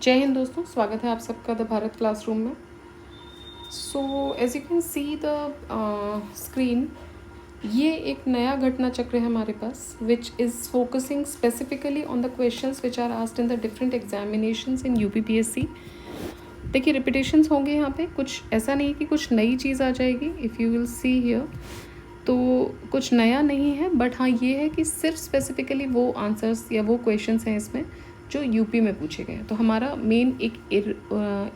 जय हिंद दोस्तों, स्वागत है आप सबका द भारत क्लासरूम में। So as you can see the screen, ये एक नया घटना चक्र है हमारे पास which is focusing specifically on the questions which are asked in the different examinations in UPPSC. देखिए रिपीटेशंस होंगे यहाँ पे, कुछ ऐसा नहीं कि कुछ नई चीज़ आ जाएगी। If you will see here तो कुछ नया नहीं है, बट हाँ ये है कि सिर्फ स्पेसिफिकली वो आंसर्स या वो क्वेश्चंस हैं इसमें जो यूपी में पूछे गए हैं। तो हमारा मेन एक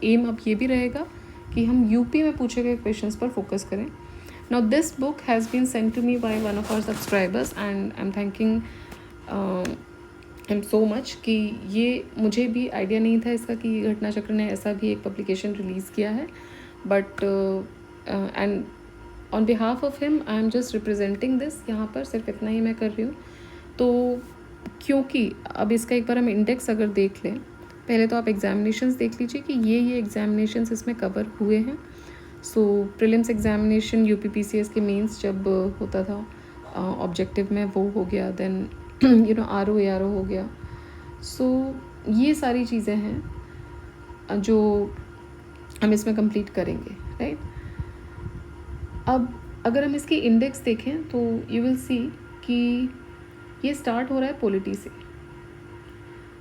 एम अब ये भी रहेगा कि हम यूपी में पूछे गए क्वेश्चंस पर फोकस करें। Now this book has been sent to me by one of our subscribers and I am thanking so much कि ये मुझे भी आइडिया नहीं था इसका कि घटना चक्र ने ऐसा भी एक पब्लिकेशन रिलीज़ किया है, but and on behalf of him I am just representing this. यहाँ पर सिर्फ इतना ही मैं कर रही हूँ। तो क्योंकि अब इसका एक बार हम इंडेक्स अगर देख लें, पहले तो आप एग्जामिनेशंस देख लीजिए कि ये एग्जामिनेशंस इसमें कवर हुए हैं। सो प्रीलिम्स एग्जामिनेशन यूपीपीसीएस के मेंस जब होता था ऑब्जेक्टिव में, वो हो गया। देन आरओ एआरओ हो गया। सो ये सारी चीज़ें हैं जो हम इसमें कंप्लीट करेंगे, राइट। अब अगर हम इसकी इंडेक्स देखें तो यू विल सी कि ये स्टार्ट हो रहा है पॉलिटी से,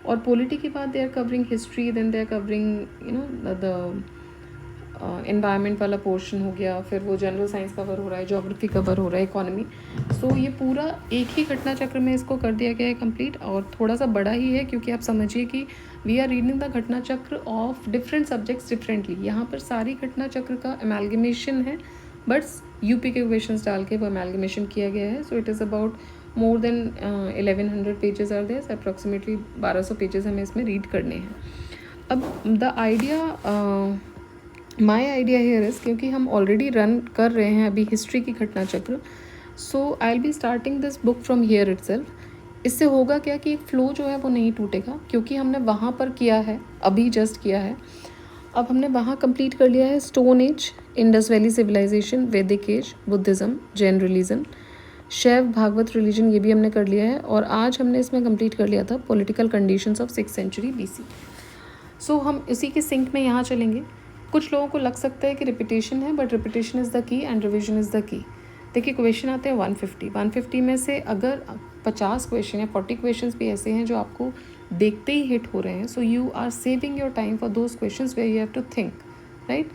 और पॉलिटी के बाद they are covering history, then they are covering the environment वाला पोर्शन हो गया, फिर वो जनरल साइंस कवर हो रहा है, ज्योग्राफी कवर हो रहा है, इकोनॉमी। सो ये पूरा एक ही घटना चक्र में इसको कर दिया गया है कंप्लीट, और थोड़ा सा बड़ा ही है क्योंकि आप समझिए कि वी आर रीडिंग द घटना चक्र ऑफ डिफरेंट सब्जेक्ट्स डिफरेंटली। यहाँ पर सारी घटना चक्र का एमैलगमेशन है, बट यूपी के क्वेश्चंस डाल के वो एमैलगमेशन किया गया है। So it is about more than 1100 pages are there, approximately 1200 pages हमें इसमें रीड करने हैं। अब the idea, my idea here is, क्योंकि हम ऑलरेडी रन कर रहे हैं अभी हिस्ट्री की Ghatna Chakra, so I will be starting this book from here itself. इससे होगा क्या कि एक फ़्लो जो है वो नहीं टूटेगा, क्योंकि हमने वहाँ पर किया है, अभी जस्ट किया है। अब हमने वहाँ कंप्लीट कर लिया है stone age, Indus valley civilization, Vedic age, Buddhism, Jain religion, Shaiva Bhagavata religion, ये भी हमने कर लिया है। और आज हमने इसमें कंप्लीट कर लिया था political conditions of 6th century BC। So हम इसी के सिंक में यहाँ चलेंगे। कुछ लोगों को लग सकता है कि रिपीटेशन है, but repetition is the key and revision is the key. देखिए क्वेश्चन आते हैं 150 में से अगर 50 क्वेश्चन या 40 क्वेश्चन भी ऐसे हैं जो आपको देखते ही हिट हो रहे हैं, so you are saving your time for those question where you have to think, right.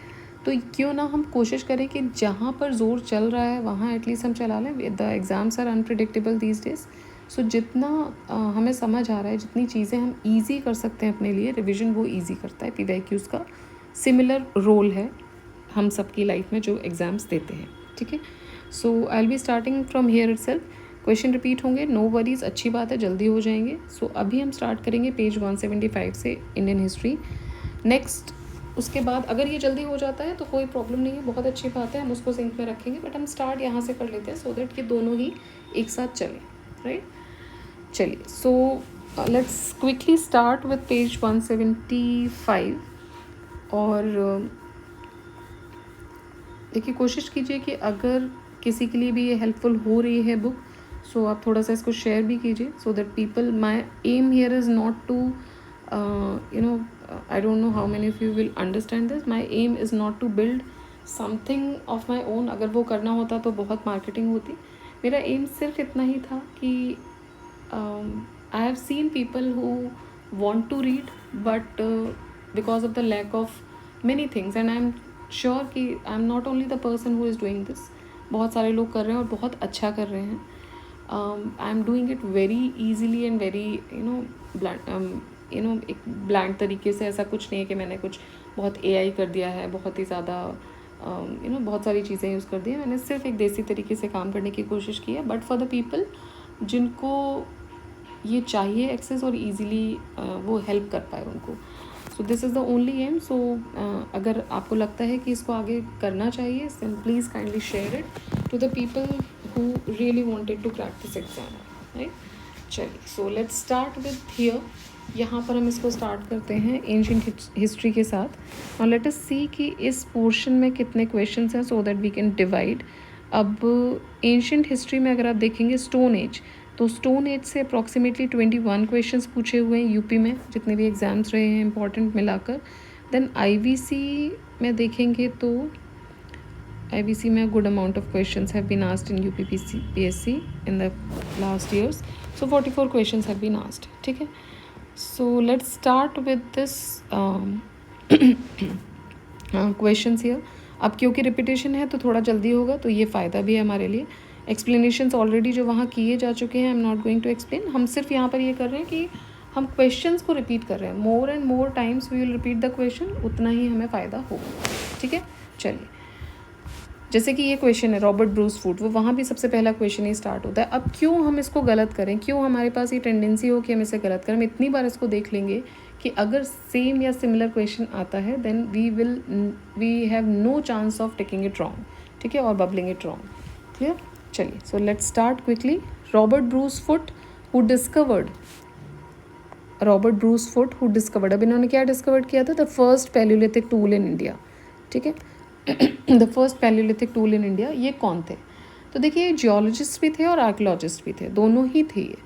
तो क्यों ना हम कोशिश करें कि जहाँ पर जोर चल रहा है वहाँ एटलीस्ट हम चला लें। The exams are unpredictable these days. So जितना हमें समझ आ रहा है, जितनी चीज़ें हम ईजी कर सकते हैं अपने लिए, रिविजन वो ईजी करता है। PYQs का सिमिलर रोल है हम सबकी लाइफ में जो एग्ज़ाम्स देते हैं, ठीक है। So I will be starting from here itself. Question repeat होंगे, नो वरीज, अच्छी बात है, जल्दी हो जाएंगे। सो अभी हम स्टार्ट करेंगे पेज 175 से इंडियन हिस्ट्री। नेक्स्ट उसके बाद अगर ये जल्दी हो जाता है तो कोई प्रॉब्लम नहीं है, बहुत अच्छी बात है, हम उसको सिंक में रखेंगे, बट हम स्टार्ट यहाँ से कर लेते हैं सो दैट ये दोनों ही एक साथ चलें, राइट। चलिए, so let's quickly start with page 175। और देखिए कोशिश कीजिए कि अगर किसी के लिए भी ये हेल्पफुल हो रही है बुक, सो आप थोड़ा सा इसको शेयर भी कीजिए so that people, my aim here is not to I don't know how many of you will understand this. My aim is not to build something of my own. अगर वो करना होता तो बहुत मार्केटिंग होती। मेरा एम सिर्फ इतना ही था कि I have seen people who want to read but because of the lack of many things, and I am sure कि I am not only the person who is doing this. बहुत सारे लोग कर रहे हैं और बहुत अच्छा कर रहे हैं। I am doing it very easily and very blunt, एक ब्लैंक तरीके से। ऐसा कुछ नहीं है कि मैंने कुछ बहुत AI कर दिया है, बहुत ही ज़्यादा बहुत सारी चीज़ें यूज़ कर दी हैं। मैंने सिर्फ एक देसी तरीके से काम करने की कोशिश की है, बट फॉर द पीपल जिनको ये चाहिए एक्सेस और ईज़िली वो हेल्प कर पाए उनको। So this is the only aim. So अगर आपको लगता है कि इसको आगे करना चाहिए, then please kindly share it to the people who really wanted to crack this exam, right. चलिए, so let's start with here. यहाँ पर हम इसको स्टार्ट करते हैं एंशिएंट हिस्ट्री के साथ। और लेट अस सी कि इस पोर्शन में कितने क्वेश्चंस हैं so that we can divide. अब एंशिएंट हिस्ट्री में अगर आप देखेंगे स्टोन एज, तो स्टोन एज से अप्रॉक्सीमेटली 21 क्वेश्चंस पूछे हुए हैं यूपी में, जितने भी एग्ज़ाम्स रहे हैं इंपॉर्टेंट मिलाकर। देन आईवीसी में देखेंगे तो IBC में good amount of questions have been asked in UP PSC in the last years. So 44 questions have been asked. ठीक है. So let's start with this questions here. अब क्योंकि repetition है तो थोड़ा जल्दी होगा, तो ये फ़ायदा भी है हमारे लिए. Explanations already जो वहाँ किए जा चुके हैं, I'm not going to explain. हम सिर्फ यहाँ पर ये कर रहे हैं कि हम questions को repeat कर रहे हैं. More and more times we will repeat the question, उतना ही हमें फ़ायदा होगा. ठीक है. चलिए, जैसे कि ये क्वेश्चन है रॉबर्ट ब्रूस फूट, वो वहाँ भी सबसे पहला क्वेश्चन ही स्टार्ट होता है. अब क्यों हम इसको गलत करें, क्यों हमारे पास ये टेंडेंसी हो कि हम इसे गलत करें. हम इतनी बार इसको देख लेंगे कि अगर सेम या सिमिलर क्वेश्चन आता है then we have no chance of taking it wrong. ठीक है, और बबलिंग इट रॉन्ग. क्लियर. चलिए, so let's start quickly. Robert Bruce Foote who discovered अब इन्होंने क्या डिस्कवर्ड किया था, the first palaeolithic tool in India. ठीक है, the first palaeolithic tool in India. ये कौन थे, तो देखिए जियोलॉजिस्ट भी थे और आर्कियोलॉजिस्ट भी थे, दोनों ही थे ये.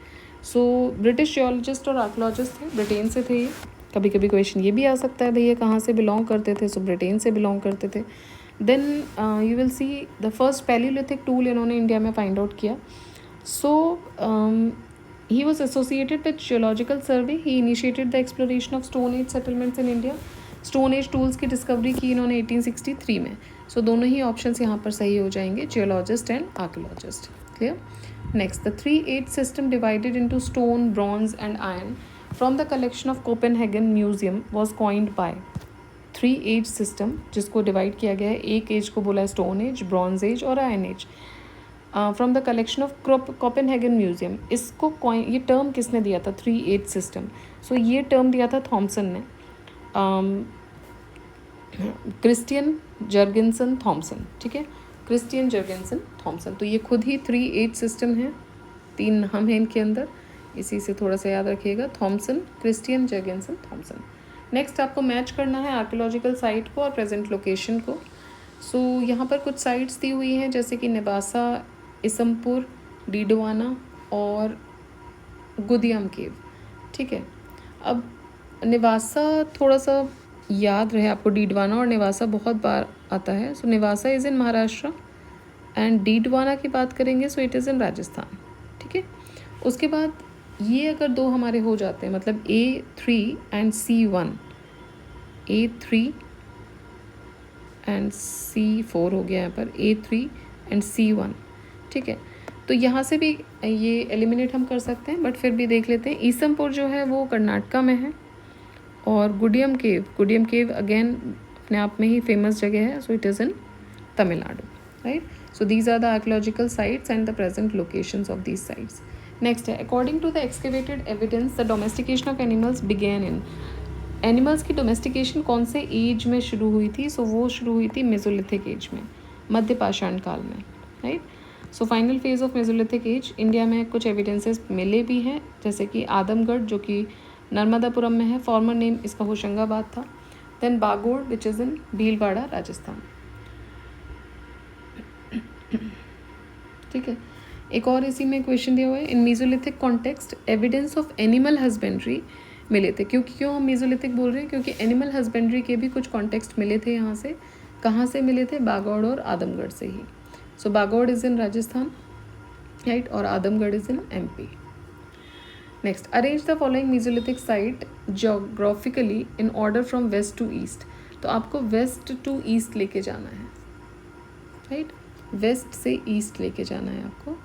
सो ब्रिटिश जियोलॉजिस्ट और आर्कियोलॉजिस्ट थे, ब्रिटेन से थे ये. कभी कभी क्वेश्चन ये भी आ सकता है भैया कहाँ से बिलोंग करते थे, सो ब्रिटेन से बिलोंग करते थे. Then you will see the first palaeolithic tool इन्होंने इंडिया में फाइंड आउट किया. So he was associated with geological survey. He initiated the exploration of stone age settlements in India. Stone age tools की discovery की इन्होंने 1863 में. सो दोनों ही options यहाँ पर सही हो जाएंगे, geologist and archaeologist. Clear. Next, the 3-8 system divided into stone, bronze and iron from the collection of Copenhagen museum was coined by. 3-8 system जिसको डिवाइड किया गया है, एक एज को बोला है स्टोन एज, ब्रॉन्ज एज और iron age, from the collection of Copenhagen museum. इसको ये टर्म किसने दिया था, 3-8 सिस्टम. सो ये टर्म दिया था थॉमसन ने, क्रिस्टियन जर्गेंसन थॉमसन. ठीक है, क्रिस्टियन जर्गेंसन थॉमसन. तो ये खुद ही 3-8 सिस्टम है, 3 नाम है इनके अंदर, इसी से थोड़ा सा याद रखिएगा, थॉमसन, क्रिस्टियन जर्गेंसन थॉमसन. नेक्स्ट आपको मैच करना है आर्कियोलॉजिकल साइट को और प्रेजेंट लोकेशन को. सो यहाँ पर कुछ साइट्स दी हुई हैं जैसे कि निवासा, इसमपुर, डीडवाना और गुदियम केव. ठीक है, अब निवासा थोड़ा सा याद रहे आपको, डीडवाना और निवासा बहुत बार आता है. So Nevasa is in Maharashtra and Didwana की बात करेंगे so it is in Rajasthan. ठीक है, उसके बाद ये अगर दो हमारे हो जाते हैं, मतलब A3 and C1, A3 and C4 हो गया यहाँ पर, A3 एंड C1. ठीक है, तो यहाँ से भी ये एलिमिनेट हम कर सकते हैं, बट फिर भी देख लेते हैं. ईसमपुर जो है वो कर्नाटका में है, और गुडियम केव अगेन अपने आप में ही फेमस जगह है, so it is in Tamil Nadu. Right. So these are the archaeological sites and the present locations of these sites. Next है, according to the excavated evidence the domestication of animals began in. Animals की domestication कौन से as में शुरू हुई थी, सो वो शुरू हुई थी मेसोलिथिक एज में, मध्य पाषाण काल में. Right. So final phase of Mesolithic as. India में कुछ एविडेंसेस मिले भी हैं, जैसे कि आदमगढ़ जो कि नर्मदापुरम में है, फॉर्मर नेम इसका होशंगाबाद था. Then Bagor which is in Bhilwara Rajasthan. ठीक है, एक और इसी में क्वेश्चन दिया हुआ है, in Mesolithic context evidence of animal husbandry मिले थे. क्यों हम मेसोलिथिक बोल रहे हैं, क्योंकि एनिमल हस्बेंड्री के भी कुछ कॉन्टेक्स्ट मिले थे यहाँ से. कहाँ से मिले थे, बागौड़ और आदमगढ़ से ही. So Bagor is in Rajasthan, right, और Adamgarh is in MP. Next, arrange the following mesolithic site geographically in order from west to east. तो आपको वेस्ट टू ईस्ट लेके जाना है. राइट, वेस्ट से ईस्ट लेके जाना है आपको.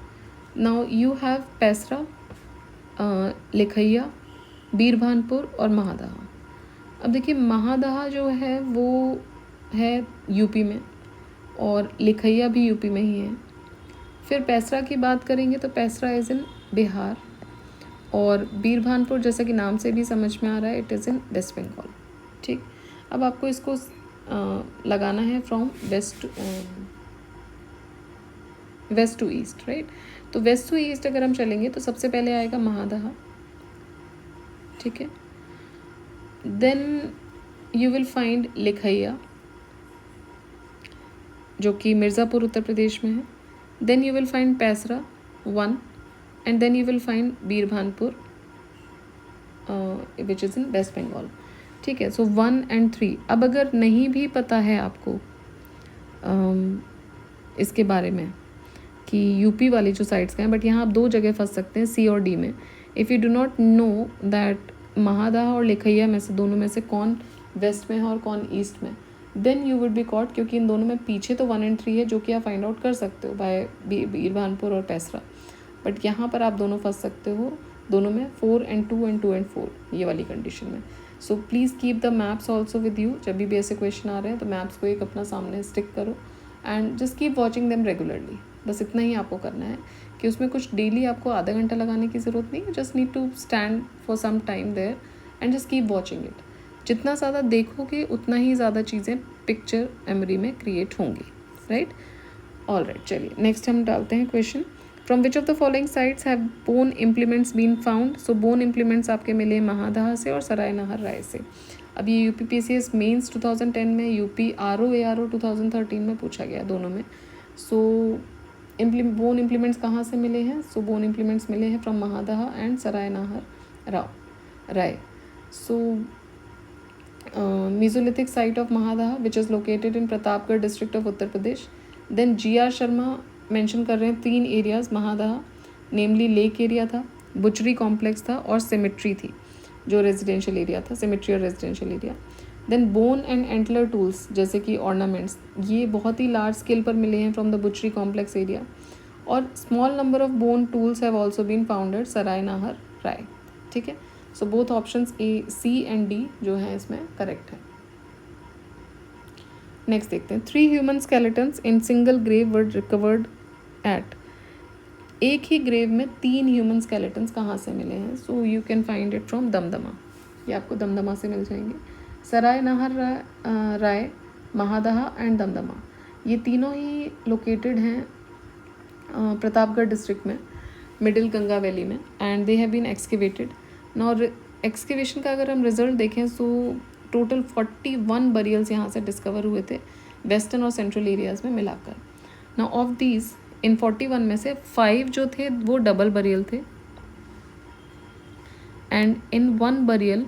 नाउ यू हैव पैसरा, लिखैया, बीरभानपुर और महादहा. अब देखिए महादहा जो है वो है यूपी में, और लिखैया भी यूपी में ही है. फिर पैसरा की बात करेंगे तो पैसरा इज़ इन बिहार, और बीरभानपुर जैसा कि नाम से भी समझ में आ रहा है it is in West Bengal. ठीक, अब आपको इसको लगाना है from west to east. Right, तो वेस्ट टू ईस्ट अगर हम चलेंगे तो सबसे पहले आएगा महादहा. ठीक है, then you will find Lekhahia जो कि मिर्ज़ापुर उत्तर प्रदेश में है. Then you will find Paisra 1, and then you will find Birbhanpur, which is in West Bengal. ठीक है, so 1 and 3. अब अगर नहीं भी पता है आपको इसके बारे में कि यूपी वाली जो साइड्स का है, बट यहाँ आप दो जगह फंस सकते हैं, सी और डी में. If you do not know that Mahadaha और लिखैया में से दोनों में से कौन वेस्ट में है और कौन ईस्ट में, then you would be caught, क्योंकि इन दोनों में पीछे तो 1 and 3 है जो कि आप फाइंड आउट कर सकते हो बाय बीरभानपुर और पैसरा, बट यहाँ पर आप दोनों फंस सकते हो दोनों में 4 and 2 and 2 and 4 ये वाली कंडीशन में. So please keep the maps also with you. जब भी ऐसे क्वेश्चन आ रहे हैं तो मैप्स को एक अपना सामने स्टिक करो and just keep watching them regularly. बस इतना ही आपको करना है कि उसमें कुछ डेली आपको आधा घंटा लगाने की ज़रूरत नहीं है. Just need to stand for some time there and just keep watching it. जितना ज़्यादा देखोगे उतना ही ज़्यादा चीज़ें पिक्चर मेमोरी में क्रिएट होंगी. Right, all right. चलिए नेक्स्ट हम डालते हैं question. From which of the following sites have bone implements been found. So bone implements आपके मिले महादहा से और सराय नहर राय से. अब ये यूपी PCS मेंस 2010 में, यूपी RO ARO 2013 में पूछा गया दोनों में. सो बोन इम्प्लीमेंट्स कहाँ से मिले हैं. सो बोन इम्प्लीमेंट्स मिले हैं from महादहा and Sarai Nahar Rai. So Mesolithic site of Mahadaha which is located in Pratapgarh district of Uttar Pradesh. Then GR Sharma mention कर रहे हैं 3 areas Mahadaha, namely lake area था, बुचरी कॉम्प्लेक्स था और सिमेट्री थी जो रेजिडेंशियल एरिया था, cemetery और residential area. Then bone and antler tools जैसे कि ऑर्नामेंट्स, ये बहुत ही लार्ज स्केल पर मिले हैं from the butchery complex area. और small number of bone tools have also been found at Sarai Nahar Rai. ठीक है, so both options A, C and D जो हैं इसमें करेक्ट है. नेक्स्ट देखते हैं. 3 human skeletons in single grave were recovered at. एक ही ग्रेव में 3 ह्यूमन स्केलेटन्स कहाँ से मिले हैं. So you can find it from Damdama. ये आपको दमदमा से मिल जाएंगे. सराय नहर राय, महादहा एंड दमदमा, ये तीनों ही लोकेटेड हैं प्रतापगढ़ डिस्ट्रिक्ट में, मिडिल गंगा वैली में, and they have been excavated. Now excavation का अगर हम रिजल्ट देखें सो टोटल 41 बरियल्स यहाँ से डिस्कवर हुए थे वेस्टर्न और सेंट्रल एरियाज़ में मिलाकर. नाउ ऑफ दीज इन 41 में से 5 जो थे वो डबल बरियल थे, and in 1 burial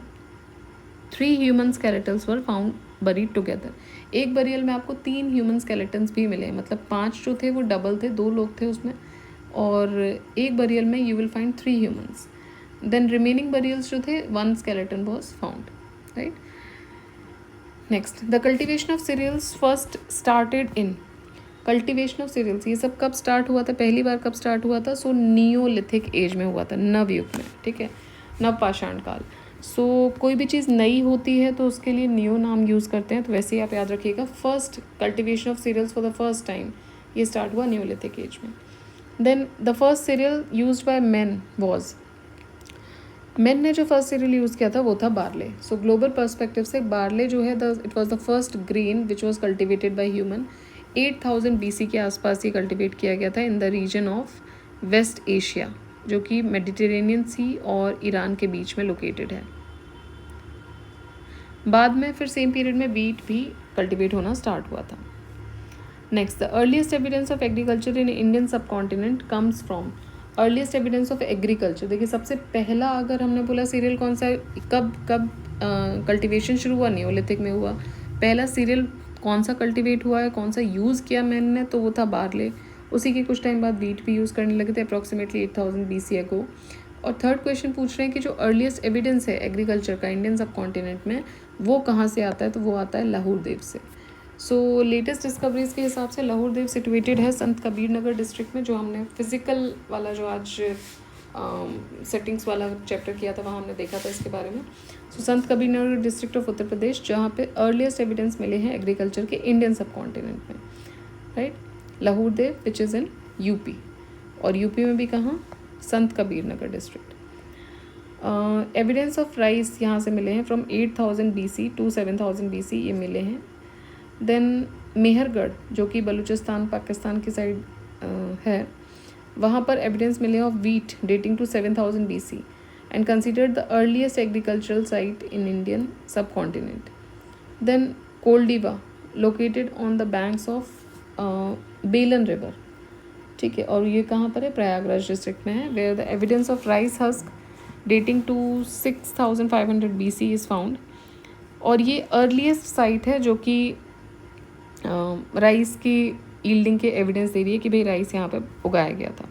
3 human skeletons were found buried together. एक बरियल में आपको 3 ह्यूमन स्केलेटन्स भी मिले, मतलब 5 जो थे वो डबल थे, 2 लोग थे उसमें, और एक बरियल में you will find 3 humans. Then remaining burials जो थे 1 skeleton was found. Right, next. The cultivation of cereals first started in. Cultivation of cereals ये सब कब स्टार्ट हुआ था, पहली बार कब स्टार्ट हुआ था. सो नियोलिथिक एज में हुआ था, नवयुग में. ठीक है, नव पाषाण काल. सो कोई भी चीज़ नई होती है तो उसके लिए नियो नाम यूज़ करते हैं, तो वैसे ही आप याद रखिएगा. First cultivation of cereals for the first time ये स्टार्ट हुआ नियोलिथिक एज में. Then the first cereal used by men was, men ने जो फर्स्ट सीरियल यूज़ किया था वो था बार्ले. सो ग्लोबल पर्सपेक्टिव से बार्ले जो है it was the first grain which was cultivated by human. 8000 BC के आसपास ये कल्टिवेट किया गया था in the region of West Asia, जो कि मेडिटेरेनियन सी और ईरान के बीच में लोकेटेड है. बाद में फिर सेम पीरियड में वीट भी कल्टिवेट होना स्टार्ट हुआ था. Next, the earliest evidence of agriculture in Indian subcontinent comes from. Earliest evidence of agriculture, देखिए सबसे पहला अगर हमने बोला सीरियल कौन सा, कब कल्टीवेशन शुरू हुआ, नियोलिथिक में हुआ. पहला सीरियल कौन सा कल्टीवेट हुआ है, कौन सा यूज़ किया मैन ने, तो वो था बार्ले. उसी के कुछ टाइम बाद वीट भी यूज़ करने लगे थे अप्रॉक्सीमेटली 8000 BC अगो. और थर्ड क्वेश्चन पूछ रहे हैं कि जो अर्लीस्ट एविडेंस है एग्रीकल्चर का इंडियन सब कॉन्टिनेंट में वो कहाँ से आता है, तो वो आता है लाहौर देव से. सो लेटेस्ट डिस्कवरीज के हिसाब से लाहौर देव सिचुएटेड है संत कबीर नगर डिस्ट्रिक्ट में, जो हमने फिजिकल वाला जो आज सेटिंग्स वाला चैप्टर किया था वहाँ हमने देखा था इसके बारे में. सो संत कबीर नगर डिस्ट्रिक्ट ऑफ उत्तर प्रदेश, जहाँ पे अर्लीस्ट एविडेंस मिले हैं एग्रीकल्चर के इंडियन सब कॉन्टिनेंट में. Right, Lahuradewa which is in UP, और यूपी में भी कहाँ, Sant Kabir Nagar district. Evidence of rice यहाँ से मिले हैं फ्रॉम 8000 BC टू 7000 BC ये मिले हैं. देन मेहरगढ़ जो कि बलूचिस्तान पाकिस्तान की साइड है, वहाँ पर एविडेंस मिले of wheat dating to 7000 BC and considered the earliest agricultural site in Indian subcontinent. Then Koldihwa located on the banks of Belan river. ठीक है, और ये कहाँ पर है, प्रयागराज डिस्ट्रिक्ट में है, where the evidence of rice husk dating to 6500 BC is found. और ये अर्लीस्ट साइट है जो कि राइस की यील्डिंग के एविडेंस दे रही है कि भाई राइस यहाँ पे उगाया गया था।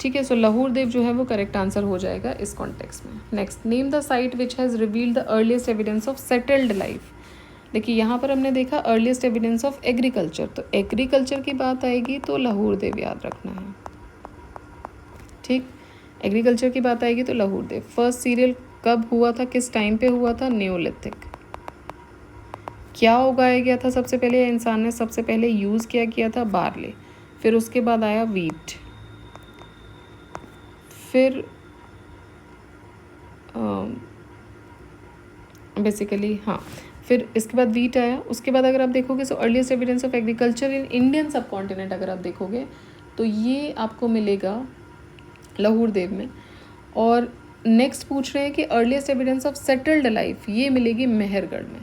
ठीक है, सो लाहौर देव जो है वो करेक्ट आंसर हो जाएगा इस कॉन्टेक्स्ट में। Next, name the site which has revealed the earliest evidence of settled life. देखिए यहाँ पर हमने देखा अर्लीस्ट एविडेंस ऑफ एग्रीकल्चर, तो एग्रीकल्चर की बात आएगी तो लाहौर देव याद रखना है। ठीक, एग्रीकल्चर की बात आएगी तो लाहौर देव। फर्स्ट सीरियल कब हुआ था, किस टाइम पे हुआ था, न्योलिथिक। क्या उगाया गया था सबसे पहले, इंसान ने सबसे पहले यूज़ किया था बार्ले, फिर उसके बाद आया वीट, फिर बेसिकली हाँ, फिर इसके बाद वीट आया। उसके बाद अगर आप देखोगे so earliest evidence of agriculture in Indian subcontinent अगर आप देखोगे तो ये आपको मिलेगा लाहौर देव में। और नेक्स्ट पूछ रहे हैं कि earliest evidence of settled life, ये मिलेगी मेहरगढ़ में,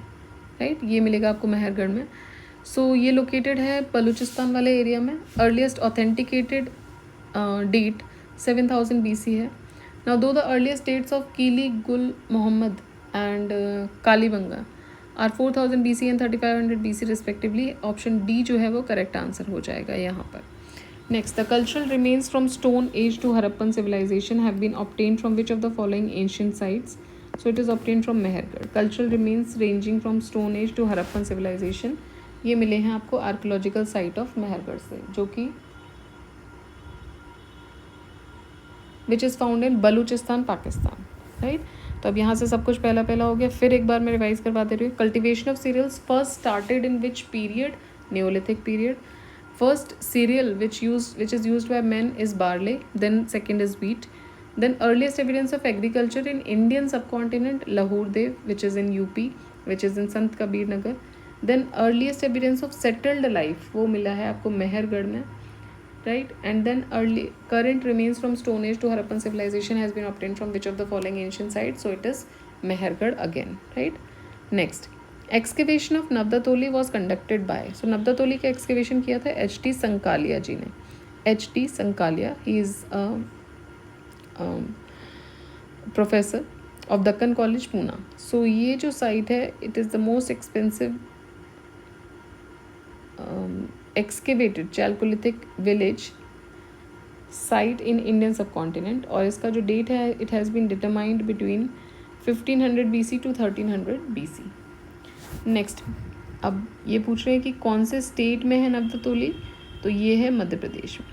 राइट, ये मिलेगा आपको मेहरगढ़ में। सो ये लोकेटेड है बलूचिस्तान वाले एरिया में। अर्लीस्ट ऑथेंटिकेटेड डेट 7000 BC है। Now do the earliest dates of Kili Ghul Mohammad and Kalibangan are 4000 BC and 3500 BC respectively. Option D जो है वो करेक्ट आंसर हो जाएगा यहाँ पर। Next, the cultural remains from Stone Age to Harappan civilization have been obtained from which of the following ancient sites? So it is obtained from Mehergarh. Cultural remains ranging from Stone Age to Harappan civilization ये मिले हैं आपको archaeological site of Mehrgarh से, जो कि which is found in Balochistan, Pakistan, right. तो अब यहाँ से सब कुछ पहला पहला हो गया। फिर एक बार मैं रिवाइज करवा दे रही हूँ। Cultivation of cereals first started in which period, neolithic period. First cereal which is used by men is barley, then second is wheat. Then earliest evidence of agriculture in Indian subcontinent, Lahore Dev, which is in UP, which is in Sant Kabir Nagar. Then earliest evidence of settled life, वो मिला है आपको मेहरगढ़ में, right? And then early current remains from Stone Age to Harappan civilization has been obtained from which of the following ancient sites? So it is Mehergarh again, right? Next, excavation of Navdatoli was conducted by, so Navdatoli का excavation किया था H.D. Sankalia ji ने। H.D. Sankalia, he is professor of Deccan college Poona. So ये जो site है it is the most expensive excavated chalcolithic village site in Indian subcontinent. और इसका जो डेट है it has been determined between 1500 BC to 1300 BC। Next, अब ये पूछ रहे हैं कि कौन से स्टेट में है नवदतोली, तो ये है मध्य प्रदेश में।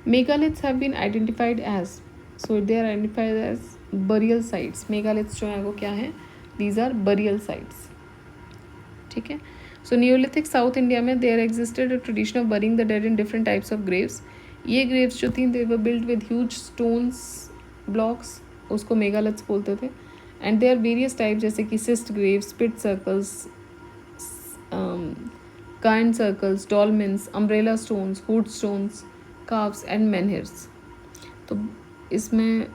Megaliths have been identified as, so they are identified as burial sites. Megaliths जो है वो क्या है, दीज आर बरियल साइट्स, ठीक है। सो न्योलिथिक साउथ इंडिया में there existed a tradition of burying the dead in different types of graves. ये graves जो थी they were build with huge stones blocks, उसको मेगालिथ्स बोलते थे। एंड देयर वेरियस टाइप, जैसे कि सिस्ट ग्रेव्स, पिट सर्कल्स, काइंड circles, dolmens, umbrella stones, hood stones, caves and menhirs. तो इसमें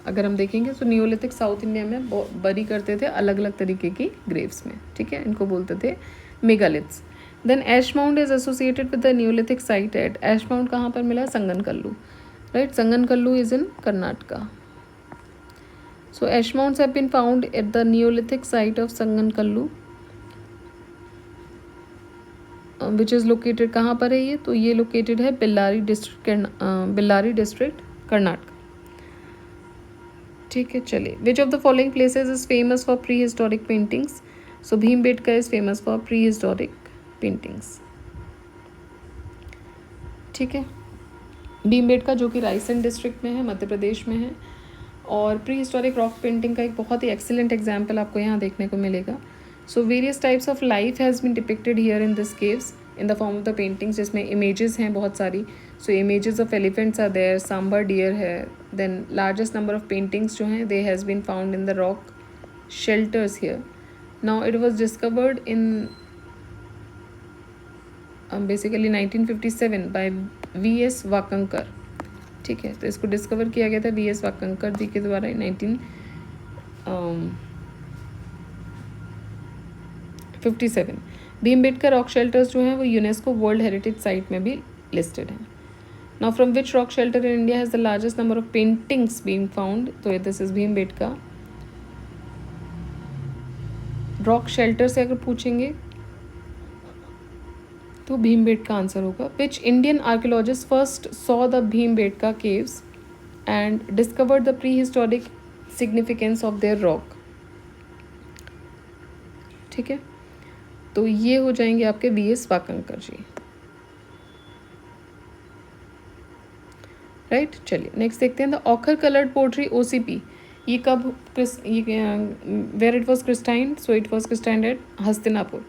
अगर हम देखेंगे तो न्योलिथिक साउथ इंडिया में बरी करते थे अलग अलग तरीके की ग्रेव्स में, ठीक है, इनको बोलते थे megaliths. Then ash mound is associated with the neolithic site at, ash mound कहाँ पर मिला, Sanganakallu, right, Sanganakallu is in Karnataka. So ash mounds have been found at the Neolithic site of Sangankallu, which is located कहाँ पर है ये, तो ये located है बेल्लारी डिस्ट्रिक्ट कर्नाटक, ठीक है। चलिए, which of the following places is famous for prehistoric paintings? So Bhimbetka is famous for prehistoric paintings, ठीक है। भीमबेटका जो कि रायसेन डिस्ट्रिक्ट में है, मध्य प्रदेश में है। और प्री हिस्टोरिक रॉक पेंटिंग का एक बहुत ही एक्सीलेंट एग्जाम्पल आपको यहाँ देखने को मिलेगा। So various types of life has been depicted here in this caves in the form of the paintings, जिसमें इमेजेस हैं बहुत सारी। So images of elephants are there, sambar deer है। Then largest number of paintings जो हैं they has been found in the rock shelters here. Now it was discovered in basically 1957 by V.S. Wakankar, ठीक है। तो इसको डिस्कवर किया गया था V.S. वाकंकर जी के द्वारा 1957। भीमबेटका रॉक शेल्टर्स जो हैं वो यूनेस्को वर्ल्ड हेरिटेज साइट में भी लिस्टेड हैं. Now from which rock shelter in India has the largest number of paintings being found? तो this is Bhimbetka. Rock shelter से अगर पूछेंगे तो भीमबेटका आंसर होगा. Which Indian archaeologist first saw the Bhimbetka caves and discovered the prehistoric significance of their rock? ठीक है, तो ये हो जाएंगे आपके वी.एस. वाकंकर जी. राइट, चलिए नेक्स्ट देखते हैं. The ochre coloured pottery OCP, ये कब where it was christened? So it was christened at Hastinapur.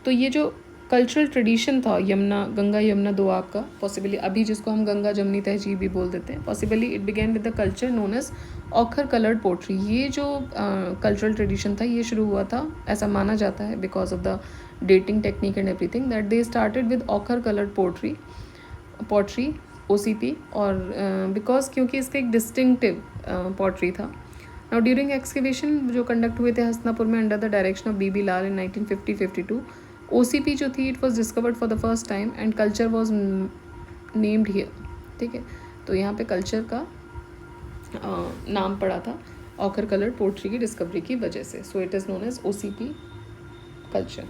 तो ये जो कल्चरल ट्रेडिशन था यमुना, गंगा यमुना दोआब का, पॉसिबली अभी जिसको हम गंगा जमनी तहजीब भी बोल देते हैं, possibly it began with the culture known as ochre coloured pottery. ये जो कल्चरल ट्रेडिशन था ये शुरू हुआ था, ऐसा माना जाता है, because of the dating technique and everything, that they started with ochre coloured pottery OCP. और बिकॉज क्योंकि इसका एक डिस्टिंक्टिव पॉटरी था. नाउ ड्यूरिंग एक्सकेवेशन जो कंडक्ट हुए थे हसनापुर में under the direction of BB Lal in 1950-52, OCP जो थी it was discovered for the first time and culture was named here. ठीक है, तो यहाँ पे कल्चर का नाम पड़ा था ऑखर कलर्ड पोट्री की डिस्कवरी की वजह से. So it is known as OCP culture.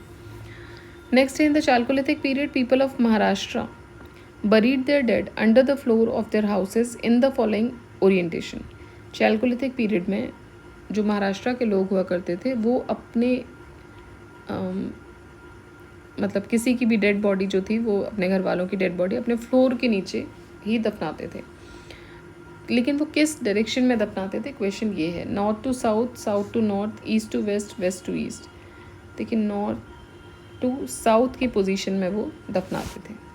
Next in the chalcolithic period people of Maharashtra buried their dead under the floor of their houses in the following orientation. Chalcolithic period में जो महाराष्ट्र के लोग हुआ करते थे वो अपने मतलब किसी की भी डेड बॉडी जो थी वो अपने घर वालों की डेड बॉडी अपने फ्लोर के नीचे ही दफनाते थे. लेकिन वो किस डायरेक्शन में दफनाते थे? क्वेश्चन ये है. North to south, south to north, east to west, west to east. देखिए नॉर्थ टू साउथ की पोजीशन में वो दफनाते थे.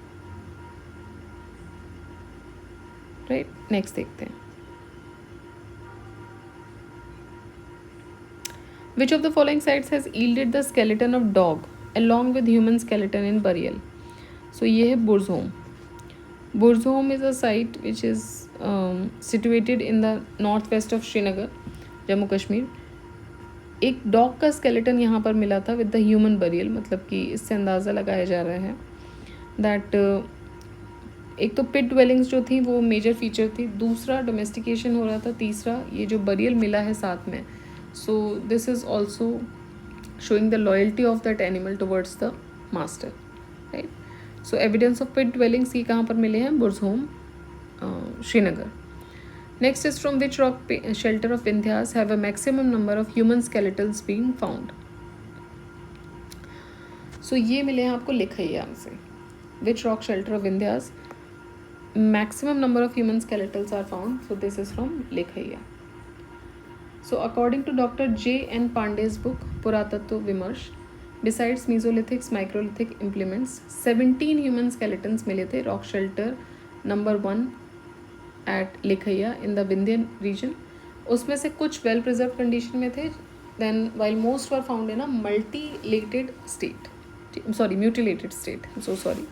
राइट, नेक्स्ट देखते हैं. Which of the following sites has yielded the skeleton of dog along with human skeleton in burial? So ये है बुर्ज़होम. बुर्ज़होम is a site which is situated in the north west of Srinagar, Jammu Kashmir. एक dog का skeleton यहाँ पर मिला था with the human burial. मतलब कि इससे अंदाज़ा लगाया जा रहा है दैट एक तो पिट ड्वेलिंग्स जो थी वो मेजर फीचर थी, दूसरा डोमेस्टिकेशन हो रहा था, तीसरा ये जो बरियल मिला है साथ में. So this is also showing the loyalty of that animal towards the master. Right, so evidence of pit dwellings ये कहाँ पर मिले हैं? Burzahom, Srinagar. Next is from which rock shelter of Vindhyas have a maximum number of human skeletals being found? So ये मिले हैं आपको लिखैया से. Which rock shelter of Vindhyas maximum number of human skeletals are found? So this is from Likhaiya. So according to Dr. J.N. Pandey's book Puratattva Vimarsh, besides Mesolithic, microlithic implements, 17 human skeletons मिले थे rock shelter number 1 at Likhaiya in the Vindhyan region. उसमें से कुछ well preserved condition में थे, then while most were found in a mutilated state. I'm so sorry.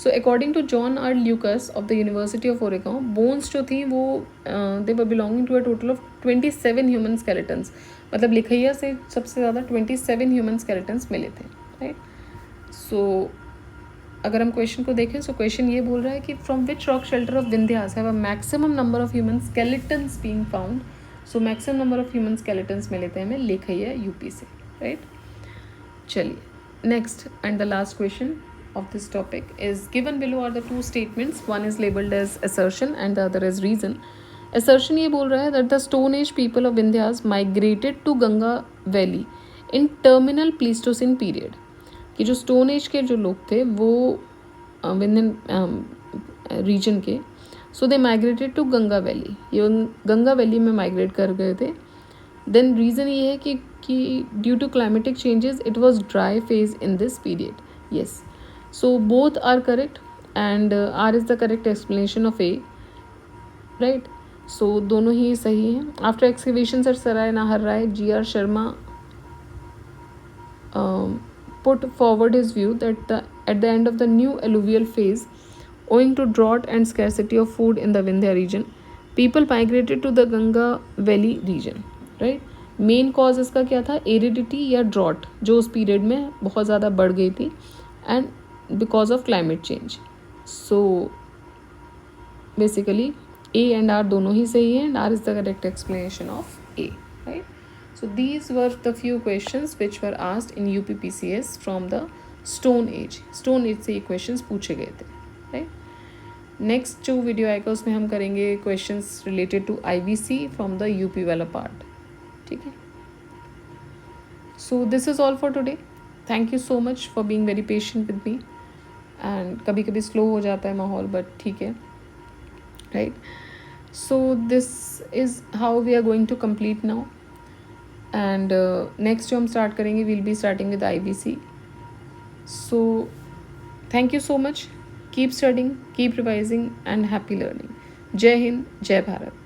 So according to John R. Lucas of the University of Oregon, bones जो थी वो they were belonging to a total of 27 human skeletons. मतलब लिखैया से सबसे ज़्यादा 27 human skeletons मिले थे. Right, सो अगर हम क्वेश्चन को देखें तो क्वेश्चन ये बोल रहा है कि from which rock shelter of Vindhyas have a maximum number of human skeletons being found? So maximum number of human skeletons मिले थे हमें लिखैया यूपी से. राइट, चलिए next and the last question of this topic is given below are the two statements. One is labeled as assertion and the other as reason. Assertion ये बोल रहा है that the Stone Age people of Vindhyas migrated to Ganga Valley in terminal Pleistocene period. कि जो Stone Age के जो लोग थे वो विंध्यन रीजन के, so they migrated to Ganga Valley. ये गंगा वैली में माइग्रेट कर गए थे. Then reason ये है कि due to climatic changes it was dry phase in this period. Yes. So both are correct and R is the correct explanation of A. Right. So दोनों ही सही हैं. After excavations at Sarai Nahar Rai, G.R. Sharma put forward his view that at the end of the new alluvial phase, owing to drought and scarcity of food in the Vindhya region, people migrated to the Ganga Valley region. Right. Main cause इसका क्या था, aridity या drought जो उस period में बहुत ज़्यादा बढ़ गई थी, and because of climate change. So basically A and R दोनों ही सही है, and R is the correct explanation of A, right. So these were the few questions which were asked in UPPCS from the Stone Age. Stone Age से ये questions पूछे गए थे, right? Next जो वीडियो आएगा उसमें हम करेंगे questions related to IBC from the UP वाला पार्ट. ठीक है. So this is all for today. Thank you so much for being very patient with me. And कभी कभी स्लो हो जाता है माहौल, बट ठीक है, right. So this is how we are going to complete now. And next जो हम स्टार्ट करेंगे, we'll be starting with IBC. सो thank you so much. Keep studying, keep revising, and happy learning. Jai Hind, Jai Bharat.